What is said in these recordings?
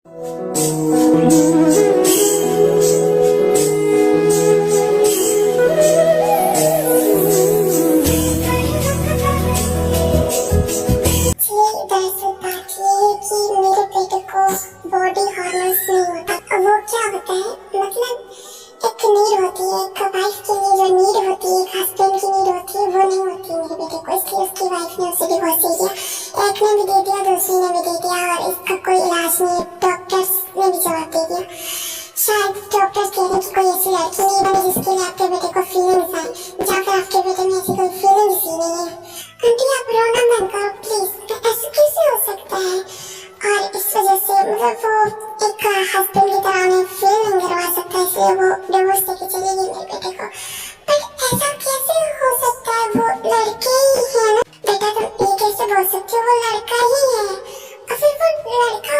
Body hormones नहीं होता। अब वो क्या होता है, मतलब एक नीड होती है, एक वाइफ के लिए जो नीड होती है, एक हस्बैंड की नीड होती है, वो नहीं होती मेरे बेटे को। इसलिए उसकी वाइफ ने उसे डिवोर्स दे दिया। एक ने भी दे दिया, दूसरी ने भी दे दिया, और इसका कोई इलाज नहीं। डॉक्टर्स ने भी जवाब दे दिया। शायद डॉक्टर्स कह रहे हैं कि कोई ऐसी लड़की नहीं बनी जिसके लिए आपके बेटे को फीलिंग्स आए, या फिर आपके बेटे में ऐसी कोई फीलिंग्स ही नहीं है। आंटी आप रोना बंद करो प्लीज, ऐसा कैसे हो सकता है? और इस वजह से मतलब वो एक हस्बैंड की तरह उन्हें फील नहीं करवा सकता, इसलिए वो डिवोर्स देके चली गई मेरे बेटे को। पर ऐसा कैसे हो सकता है? वो लड़के ही है ना बेटा, तुम ये कैसे बोल सकते हो? वो लड़का ही है, और फिर वो लड़का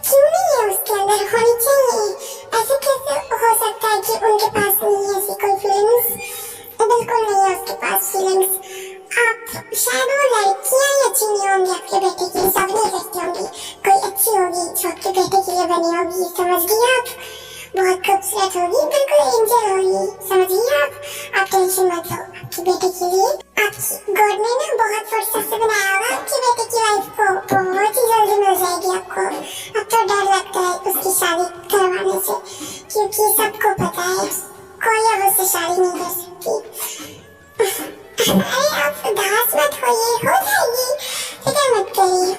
क्यों नहीं है उसके अंदर होनी चाहिए? ऐसे कैसे हो सकता है कि उनके पास नहीं है ऐसी कोई फीलिंग्स? बिल्कुल नहीं है उसके पास फीलिंग्स। आप शायद वो लड़कियां ही अच्छी नहीं होंगी आपके बेटे की, सब नहीं करती होंगी, कोई अच्छी होगी जो आपके बेटे के लिए बनी होगी, समझ गई आप? बहुत खूबसूरत होगी, बिल्कुल एंजल होगी, समझ गई आप टेंशन मत लो आपके बेटे के लिए। आपकी गॉड ने ना बहुत फुर्सत से बनाया होगा आपके बेटे की लाइफ को, बहुत ही जल्दी मिल जाएगी आपको। अब तो डर लगता है उसकी शादी करवाने से, क्योंकि सबको पता है कोई अब उससे शादी नहीं कर सकती। अरे आप उदास मत होइए, हो जाएगी, फिक्र मत करिए।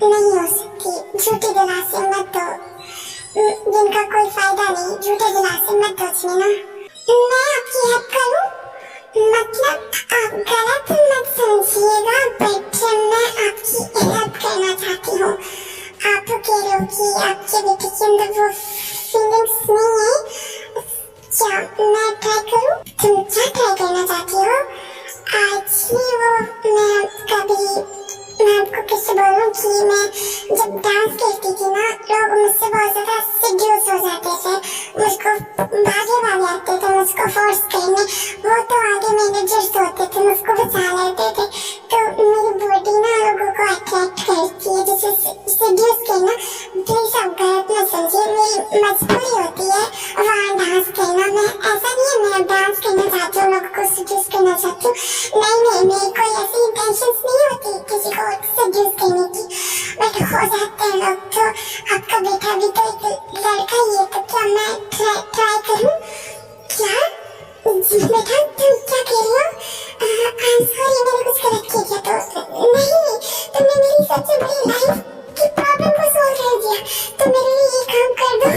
नहीं हो सकती, झूठी दिलासे मत दो, जिनका कोई फायदा नहीं, झूठे दिलासे मत दो उसमें ना। मैं आपकी हेल्प करूं? मतलब आप गलत मत समझिएगा, बट मैं आपकी हेल्प करना चाहती हूँ। आप तो कह रहे हो कि आपके बेटे के अंदर वो फीलिंग्स नहीं है, क्या मैं ट्राई करूं? तुम क्या ट्राई करना चाहती हो? एक्चुअली मैं आपको कैसे बोलूं कि मैं जब डांस करती थी ना, लोग मुझसे बहुत ज्यादा सीड्यूस हो जाते थे, मुझको भागे आते थे मुझको फोर्स करने। वो तो आगे मैनेजर्स होते थे, मुझको बचा लेते थे। तो मेरी बॉडी ना लोगों को अट्रैक्ट करती है, जैसे सीड्यूस करना। प्लीज आप गलत मत समझिए, मेरी मजबूरी होती है वहाँ डांस करना। मैं ऐसा नहीं है मैं डांस करना चाहती हूँ, लोगों को सीड्यूस करना चाहती हूँ, नहीं, मेरी कोई ऐसी इंटेंशंस नहीं होती किसी को सीड्यूस करने की, बट हो जाते हैं लोग। तो आपका बेटा भी तो एक लड़का ही है, तो क्या मैं ट्राई करूं? क्या बेटा तुम क्या कह रही हो? आई एम सॉरी, मैंने कुछ गलत किया क्या? तो नहीं, तुमने मेरी सबसे बड़ी लाइफ की प्रॉब्लम को सॉल्व कर दिया। तो मेरे लिए ये काम कर दो,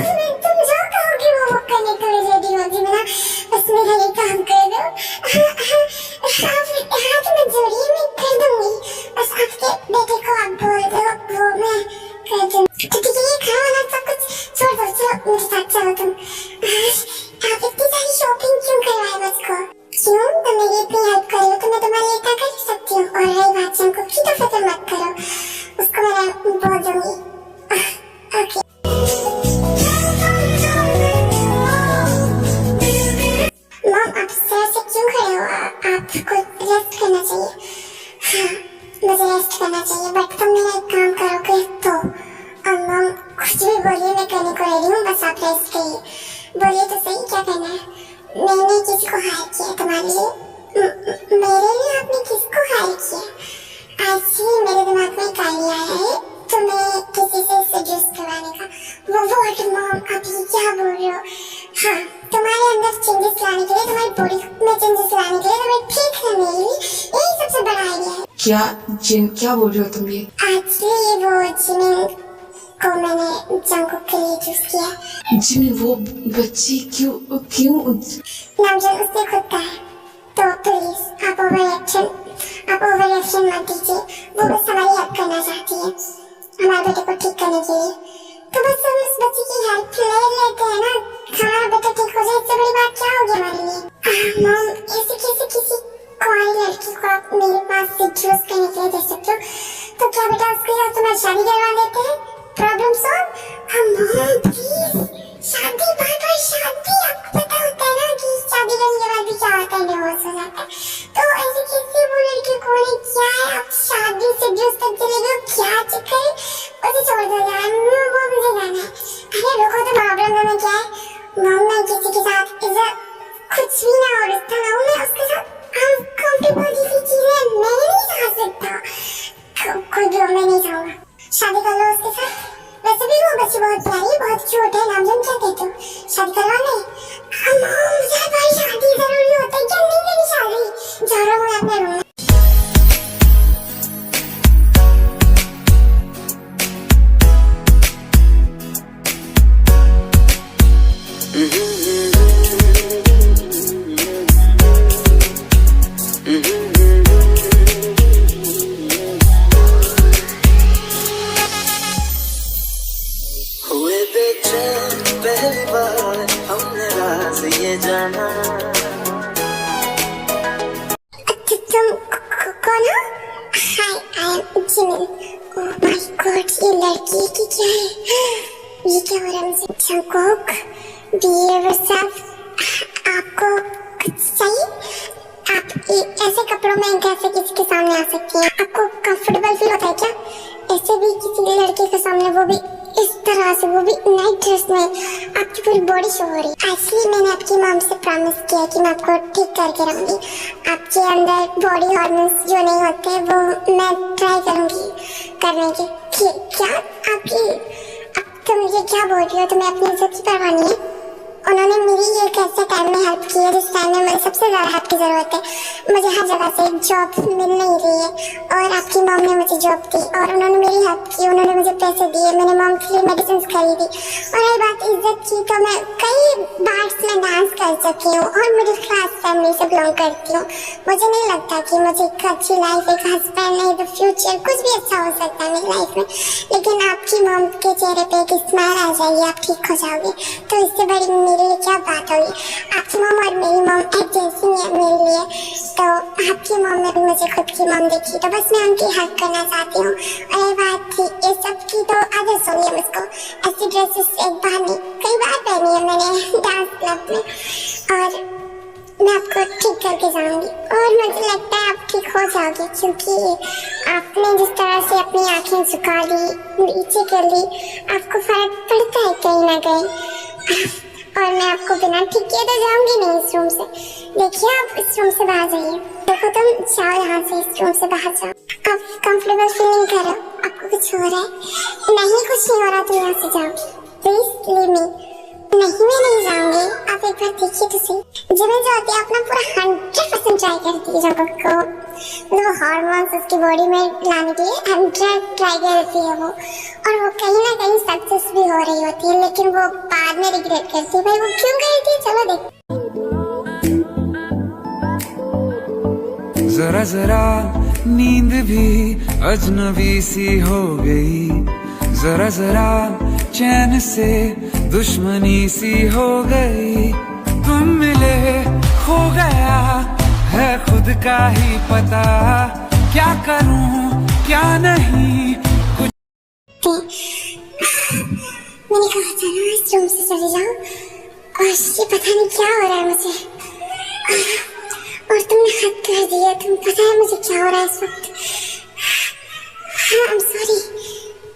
तुम जो कहोगे वो करने को मैं रेडी होगी। मेरा बस मेरा ये काम कर दो। हाथ मत जोड़िए, मैं कर दूंगी, बस आपके बेटे को आप बोल दो, वो मैं कर दूंगी। तो ठीक है, ये खाना वाला सब कुछ छोड़ दो, चलो मेरे साथ चलो तुम। आप इतनी सारी शॉपिंग क्यों करवाए मुझको? क्यों? तुम मेरी इतनी हेल्प कर रही हो तो मैं तुम्हारी इतना कर सकती हूँ। और रही बात शंको की, तो फिक्र मत करो, उसको मैं बोल दूंगी। ओके मॉम, आप सर से क्यों खड़े हो? आपको रेस्ट करना चाहिए। हाँ, मुझे रेस्ट करना चाहिए, बट तुम मेरा एक काम करोगे तो? मॉम कुछ भी बोलिए, मैं करने को रेडी हूँ, बस आप रेस्ट करिए। बोलिए तो सही, क्या करना है? मैंने किसको हायर किया तुम्हारे लिए? मेरे लिए आपने किसको हायर किया? एक्चुअली मेरे दिमाग में एक आइडिया है तुम्हें किसी से सजेस्ट करवाने का। वो मॉम आप ये क्या बोल रहे हो? हाँ, तुम्हारे अंदर चेंजेस लाने के लिए, तुम्हारी बॉडी में चेंजेस लाने के लिए, तुम्हें ठीक करने के लिए, यही सबसे बड़ा आइडिया है। क्या बोल रहे हो तुम ये? एक्चुअली वो जिमिन को मैंने जंगकुक के लिए चूज किया। जिमिन वो बच्ची क्यों? नामजन उसने खुद कहा है, तो प्लीज आप ओवर मत दीजिए। वो बस हमारी हेल्प करना चाहती है, हमारे बेटे को ठीक करने के लिए। तो बस हम उस बच्ची की हेल्प ले लेते हैं ना, हमारा बेटा ठीक हो जाए, इससे बड़ी बात क्या होगी हमारे लिए? मॉम ऐसे कैसे किसी कोई लड़की को आप मेरे पास से चूज करने के लिए दे सकते हो? तो क्या बेटा उसके साथ तुम्हारी शादी करवा देते हैं, प्रॉब्लम सॉल्व। मॉम प्लीज, शादी बार शादी, आपको पता होता है ना कि शादी करने के बाद भी क्या होता है, डिवोर्स हो जाता है। तो ऐसे कैसे वो लड़की को ने क्या है, आप शादी से जूस तक चले गए, क्या चक्कर है? उसे छोड़ दो यार, वो मॉम मैं किसी के साथ इधर कुछ भी ना हो रिश्ता ना हो, मैं उसके साथ अनकंफर्टेबल जैसी चीजें मैं नहीं समझ सकता। कोई भी हो, मैं नहीं चाहूंगा। शादी कर लो उसके साथ। वैसे भी वो बच्ची बहुत प्यारी, बहुत क्यूट है। नाम क्या कहते हो? शादी करवा ले। मुझे भाई शादी जरूरी होता है क्या? नहीं मेरी शादी, जा रहा हूँ मैं अपने रूम में। हुए बेचैन पहली बार हमने राज ये जाना। तुम कौन हो? Hi, I am Jimin. Oh my God, ये लड़की की क्या है? ये क्या हो रहा है मुझे? जंगकोक, बी योरसेल्फ। आपको कुछ चाहिए? आप ऐसे कपड़ों में कैसे किसी के सामने आ सकती हैं? आपको कंफर्टेबल फील होता है क्या ऐसे भी किसी लड़के के सामने, वो भी इस तरह से, वो भी नाइट ड्रेस में? आपकी पूरी बॉडी शो हो रही है। एक्चुअली मैंने आपकी मॉम से प्रॉमिस किया कि मैं आपको ठीक करके रहूंगी। आपके अंदर बॉडी हार्मोन्स जो नहीं होते वो मैं ट्राई करूंगी करने के। क्या आपकी, अब तुम ये क्या बोल रही हो? तुम्हें अपनी इज्जत की परवाह नहीं है? उन्होंने मेरी ये कैसे टाइम में हेल्प की है जिस टाइम में मुझे सबसे ज़्यादा हेल्प की ज़रूरत है। मुझे हर जगह से जॉब मिल नहीं रही है और आपकी मॉम ने मुझे जॉब दी और उन्होंने मेरी हेल्प की। उन्होंने मुझे पैसे दिए, मैंने मॉम के लिए मेडिसिन खरीदी। और रही बात इज्जत की, तो मैं कई बार्स में डांस कर चुकी हूँ और मिडिल क्लास फैमिली से बिलोंग करती हूँ। मुझे नहीं लगता कि मुझे एक अच्छी लाइफ, एक हस्बैंड, नहीं तो फ्यूचर कुछ भी अच्छा हो सकता है मेरी लाइफ में। लेकिन आपकी मॉम के चेहरे पे एक स्माइल आ जाएगी, आप ठीक हो जाओगे। तो इससे बड़ी मेरे लिए क्या बात होगी? आपकी मॉम और मेरी मॉम एक जैसी है मेरे लिए। तो आपकी मॉम ने भी मुझे खुद की मॉम देखी, तो बस मैं उनकी हेल्प करना चाहती हूँ। और ये बात थी ये सब की, तो आदत हो गई है मुझको। ऐसी ड्रेसेस एक बार नहीं कई बार पहनी है मैंने डांस क्लब में, और मैं आपको ठीक करके जाऊंगी। और मुझे लगता है आप ठीक हो जाओगे, क्योंकि आपने जिस तरह से अपनी आंखें झुका ली, नीचे कर ली, आपको फर्क पड़ता है कहीं ना कहीं। और मैं आपको बिना ठीक किए तो जाऊंगी नहीं इस रूम से। देखिए आप इस रूम से बाहर जाइए। देखो तुम जाओ यहाँ से, इस रूम से बाहर जाओ। आप कंफर्टेबल फीलिंग करो। आपको कुछ हो रहा है? नहीं, कुछ नहीं हो रहा, तुम यहाँ से जाओ। Please leave me. नहीं, मैं नहीं जाऊंगी। आप एक बार देखिए तो सही। जिमिन जो होती है अपना पूरा 100% ट्राई करती है जंगकोक को, वो हार्मोन्स उसकी बॉडी में लाने के लिए 100 ट्राई करती है वो। और वो कहीं ना कहीं सक्सेस भी हो रही होती है, लेकिन वो बाद में रिग्रेट करती है। भाई वो क्यों करती है? चलो देख। जरा जरा नींद भी अजनबी सी हो गई, जरा जरा चैन से दुश्मनी सी हो गई। तुम मिले खो गया है खुद का ही पता, क्या करूं क्या नहीं कुछ। मैंने कहा था ना इस रूम से चले जाओ, और ये पता नहीं क्या हो रहा है मुझे। और तुमने हद कर दिया। तुम पता है मुझे क्या हो रहा है इस वक्त? आई एम सॉरी,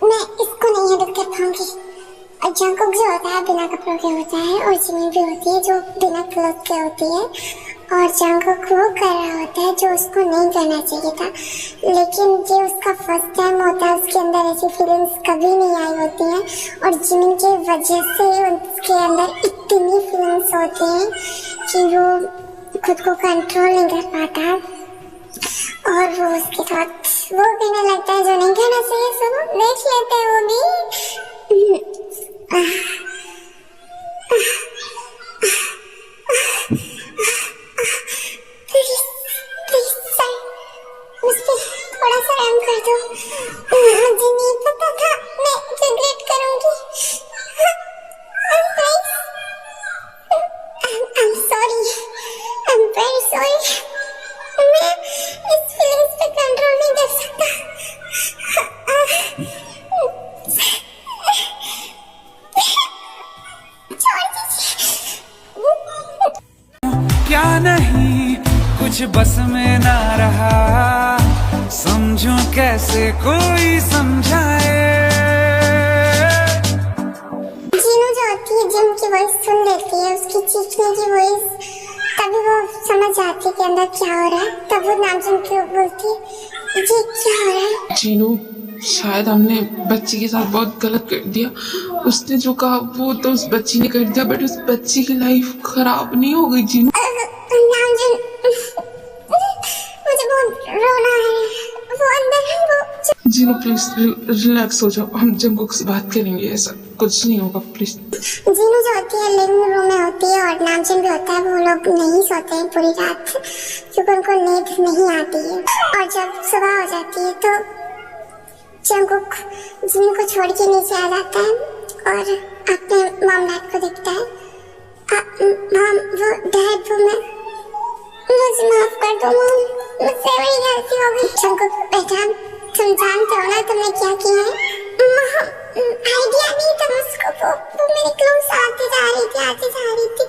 मैं इसको नहीं हैंडल कर पाऊंगी। और जंगकोक जो होता है बिना कपड़ों के होता है, और जिमिन भी होती है जो बिना क्लोथ के होती है। और जंगकोक वो कर रहा होता है जो उसको नहीं करना चाहिए था, लेकिन ये उसका फर्स्ट टाइम होता है। उसके अंदर ऐसी फीलिंग्स कभी नहीं आई होती हैं, और जिमिन की वजह से उसके अंदर इतनी फीलिंग्स होती हैं कि वो खुद को कंट्रोल नहीं कर पाता। और वो उसके साथ वो कहने लगता है जो नहीं कहना चाहिए, सुनो देख लेते हैं वो भी। प्लीज सर, मुझ पे थोड़ा सा रहम कर दो। मुझे नहीं पता था, मैं रिग्रेट करूंगी। Please, I am sorry, I am very sorry. मैं इस फीलिंग्स पे कंट्रोल नहीं कर सकता। क्या नहीं कुछ बस में ना रहा, समझूं कैसे कोई समझाए। जीनू जो होती है जिम की वॉइस सुन लेती है सीखने की वॉइस, तभी वो समझ जाती कि अंदर क्या हो रहा है। तब वो नामजुन को बोलती ये क्या हो रहा है। जीनू, शायद हमने बच्ची के साथ बहुत गलत कर दिया। उसने जो कहा वो तो उस बच्ची ने कर दिया, बट उस बच्ची की लाइफ खराब नहीं हो गई जीनू। नामजुन, मुझे बहुत रोना है, वो अंदर है वो। जीनू प्लीज रिलैक्स हो जाओ, हम जंगकुक से बात करेंगे, ऐसा कुछ नहीं होगा प्लीज। जीनू जो होती है लिविंग रूम में होती है और नामजुन भी होता है। वो लोग नहीं सोते हैं पूरी रात क्योंकि उनको नींद नहीं आती है। और जब सुबह हो जाती है तो जंगकुक जीनू को छोड़ के नीचे आ जाता है और अपने मॉम डैड को देखता है। मॉम, वो डैड, वो मैं, मुझे माफ कर दो मॉम, मुझसे बड़ी गलती हो गई। जंगकुक बेटा, तुम जानते हो ना तुमने क्या किया है? आइडिया नहीं था मुझको, वो मेरे क्लोज आती जा रही थी,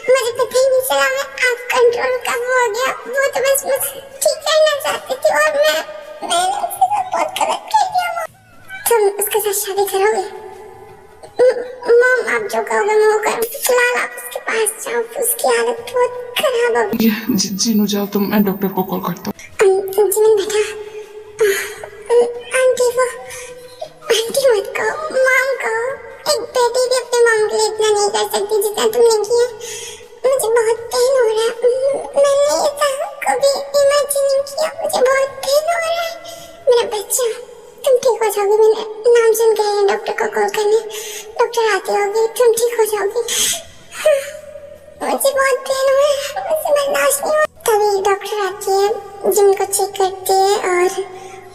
मुझे पता ही नहीं चला मैं आप कंट्रोल कब हो गया। वो तो बस मुझे ठीक करना चाहती थी और मैंने उसके साथ बहुत गलत कर दिया। मॉम, तुम उसके साथ शादी करोगे? मॉम, आप जो कहोगे मैं वो करूँ। फिलहाल आप उसके पास जाओ, उसकी हालत बहुत खराब हो गई। जीनू जाओ तुम, मैं डॉक्टर को कॉल करता हूँ। जिमिन बेटा, आंटी मत कहो, मॉम कहो। एक बेटी भी अपने मॉम के लिए इतना नहीं कर सकती जितना तुमने किया। मुझे बहुत पेन हो रहा है, मैंने ऐसा कभी इमेजिन नहीं किया। मुझे बहुत पेन हो रहा है। मेरा बच्चा, तुम ठीक हो जाओगे। मैंने नामजुन गए हैं डॉक्टर को कॉल करने, डॉक्टर आते होंगे, तुम ठीक हो जाओगे। मुझे बहुत पेन हो रहा है, मुझसे बर्दाश्त नहीं हो। तभी डॉक्टर आती है, जिनको चेक करती है और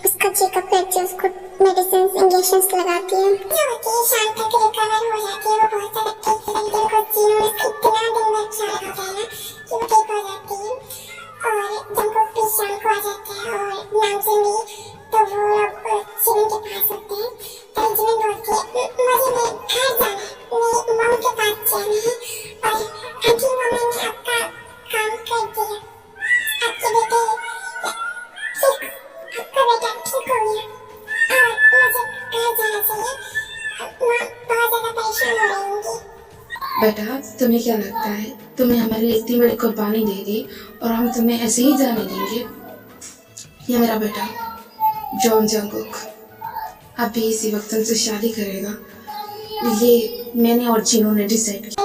उसका चेकअप करती है, उसको मेडिसिन इंजेक्शंस लगाती है। क्या होती है, शाम तक रिकवर हो जाती है। वो बहुत ज्यादा ठीक है, लेकिन कुछ चीजों में इतना दिन लग जाता है ना कि वो ठीक हो जाती है। और जब वो भी शाम को आ जाता है और नामजुन भी, तो वो लोग जिमिन के पास होते हैं। तभी जिमिन बोलती है मुझे मेरे घर जाना है, मेरी मॉम के पास जाना है। और आंटी, वो मैंने आपका काम कर दिया, आपके बेटे आपका बेटा ठीक हो गया और मुझे घर जाना चाहिए। माँ बहुत ज्यादा परेशान हो रही होंगी। बेटा, तुम्हें क्या लगता है तुम्हें हमारे लिए इतनी बड़ी कुर्बानी दे दी और हम तुम्हें ऐसे ही जाने देंगे? ये मेरा बेटा जॉन जंगकुक अभी इसी वक्त उनसे शादी करेगा। ये मैंने और जीनू ने डिसाइड किया।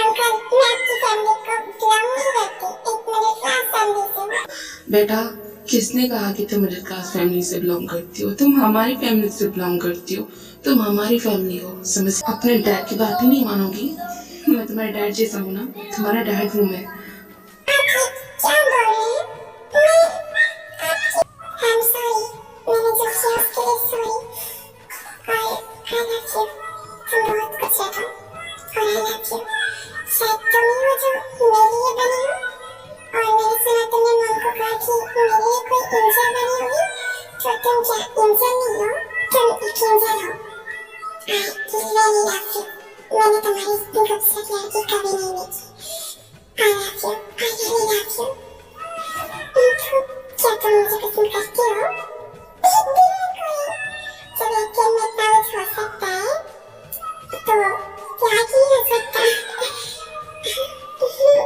अंकल, मैं आपकी फैमिली को बिलोंग नहीं करती, एक मिडिल क्लास फैमिली से हूँ। बेटा, किसने कहा कि तुम मिडिल क्लास फैमिली से बिलोंग करती हो? तुम हमारी फैमिली से बिलोंग करती हो, तुम हमारी फैमिली हो। समझ, अपने डैड की बात ही नहीं मानोगी? मैं तुम्हारे डैड जैसा हूँ ना, तुम्हारा डैड हूँ मैं। क्या बोल रहे हैं? I'm sorry, मैंने जो किया उसके लिए sorry। I love you, तुम बहुत कुछ है और I love you। शायद तुम ही हो जो मेरे लिए बनी हो। और मैंने सुना तुमने मॉम को कहा कि मेरे लिए कोई एंजल बनी होगी, तो तुम क्या एंजल नहीं हो? तुम एक एंजल हो। I really love you। मैंने तुम्हारी इतनी खूबसूरत लड़की कभी नहीं देखी। I love you, I really love you। क्या तुम मुझे पसंद करती हो? बिल्कुल। जब एक दिन में इतना कुछ हो सकता है तो क्या ही हो सकता है।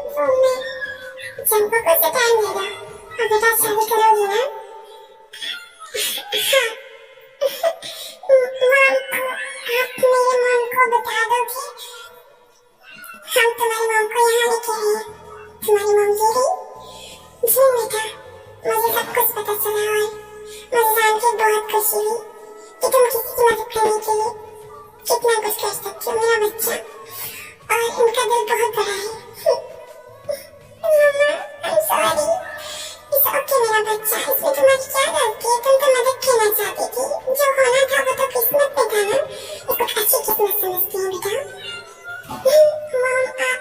वो मैं जंगकुक को टाइम दे दो और बेटा शादी करोगी ना? हाँ। मॉम को, आप मेरे मॉम को बता दो कि हम तुम्हारी मॉम को यहाँ लेके आए हैं। तुम्हारी मॉम ये रही। जी बेटा, मुझे सब कुछ पता चला और मुझे जान के बहुत खुशी हुई कि तुम किसी की मदद करने के लिए कितना कुछ कर सकती हो। मेरा बच्चा, और उनका दिल बहुत बड़ा है। मम्मा, I'm sorry। It's okay मेरा बच्चा, इसमें तुम्हारी क्या गलती है? तुम तो मदद करना चाहती थी, जो होना था वो तो किस्मत में था ना। इसको अच्छी किस्मत समझती है बेटा। मॉम, आप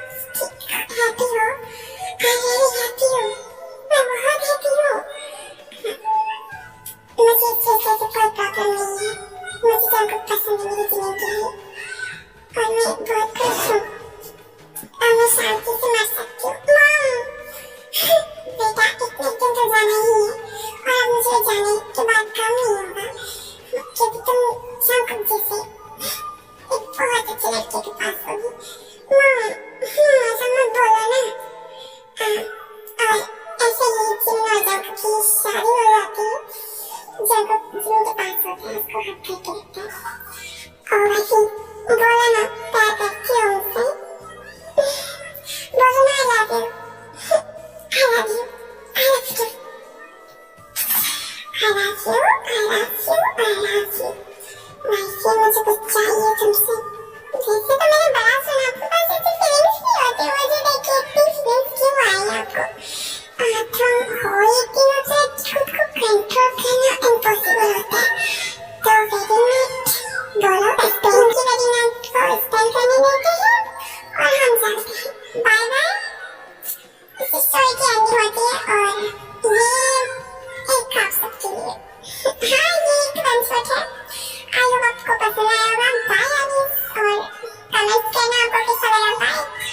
हैप्पी हो? I really happy हूँ, मैं बहुत हैप्पी हूँ। मुझे इस चीज़ से कोई प्रॉब्लम नहीं है। मुझे जंगकुक पसंद है मेरी जिंदगी है और मैं बहुत खुश हूँ और मैं शांति से मर सकती हूँ। मॉम, बेटा इतने दिन तो जाना ही है और अब मुझे जाने के बाद काम नहीं होगा क्योंकि तुम जंगकुक जैसे एक बहुत अच्छी लड़की चाहिए तुमसे।